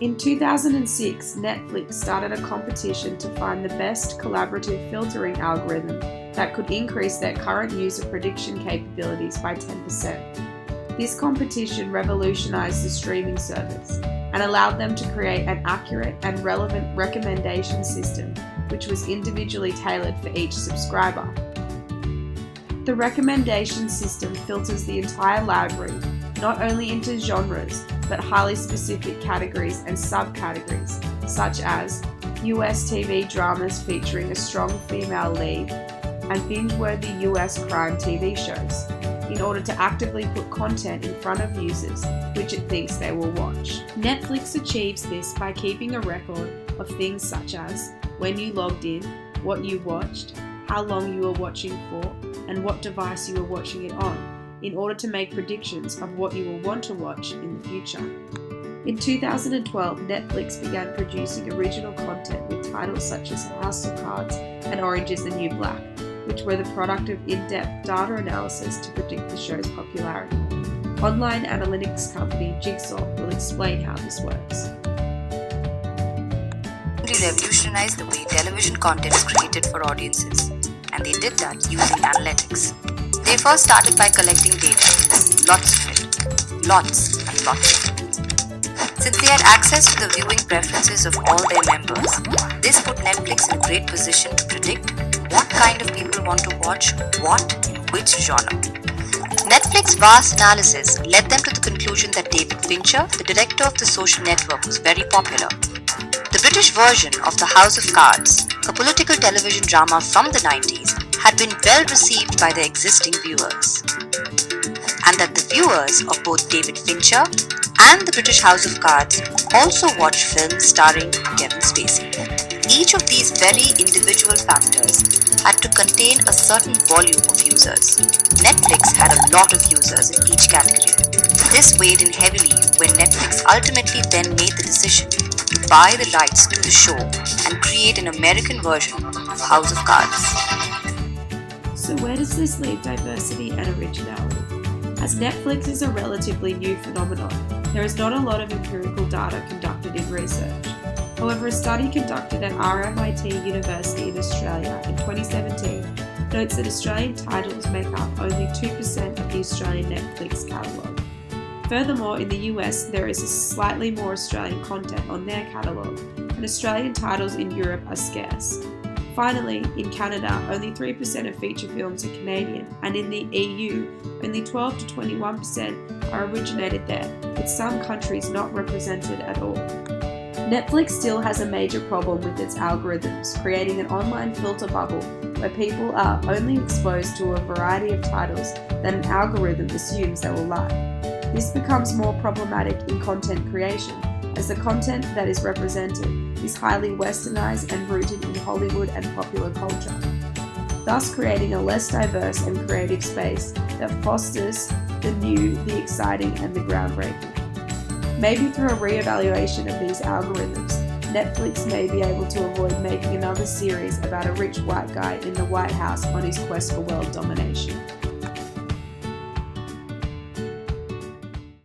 In 2006, Netflix started a competition to find the best collaborative filtering algorithm that could increase their current user prediction capabilities by 10%. This competition revolutionized the streaming service and allowed them to create an accurate and relevant recommendation system which was individually tailored for each subscriber. The recommendation system filters the entire library not only into genres but highly specific categories and subcategories, such as US TV dramas featuring a strong female lead and binge-worthy US crime TV shows, in order to actively put content in front of users which it thinks they will watch. Netflix achieves this by keeping a record of things such as when you logged in, what you watched, how long you were watching for, and what device you were watching it on, in order to make predictions of what you will want to watch in the future. In 2012, Netflix began producing original content with titles such as House of Cards and Orange is the New Black, which were the product of in-depth data analysis to predict the show's popularity. Online analytics company Jigsaw will explain how this works. Revolutionized the way television content is created for audiences, and they did that using analytics. They first started by collecting data, lots of it, lots and lots of it. Since they had access to the viewing preferences of all their members, this put Netflix in a great position to predict what kind of people want to watch what in which genre. Netflix's vast analysis led them to the conclusion that David Fincher, the director of The Social Network, was very popular. The British version of The House of Cards, a political television drama from the 90s, had been well received by the existing viewers, and that the viewers of both David Fincher and the British House of Cards also watched films starring Kevin Spacey. Each of these very individual factors had to contain a certain volume of users. Netflix had a lot of users in each category. This weighed in heavily when Netflix ultimately then made the decision to buy the rights to the show and create an American version of House of Cards. So where does this leave diversity and originality? As Netflix is a relatively new phenomenon, there is not a lot of empirical data conducted in research. However, a study conducted at RMIT University in Australia in 2017 notes that Australian titles make up only 2% of the Australian Netflix catalogue. Furthermore, in the US, there is slightly more Australian content on their catalogue, and Australian titles in Europe are scarce. Finally, in Canada, only 3% of feature films are Canadian, and in the EU, only 12 to 21% are originated there, with some countries not represented at all. Netflix still has a major problem with its algorithms, creating an online filter bubble where people are only exposed to a variety of titles that an algorithm assumes they will like. This becomes more problematic in content creation, as the content that is represented is highly westernized and rooted in Hollywood and popular culture, thus creating a less diverse and creative space that fosters the new, the exciting, and the groundbreaking. Maybe through a re-evaluation of these algorithms, Netflix may be able to avoid making another series about a rich white guy in the White House on his quest for world domination.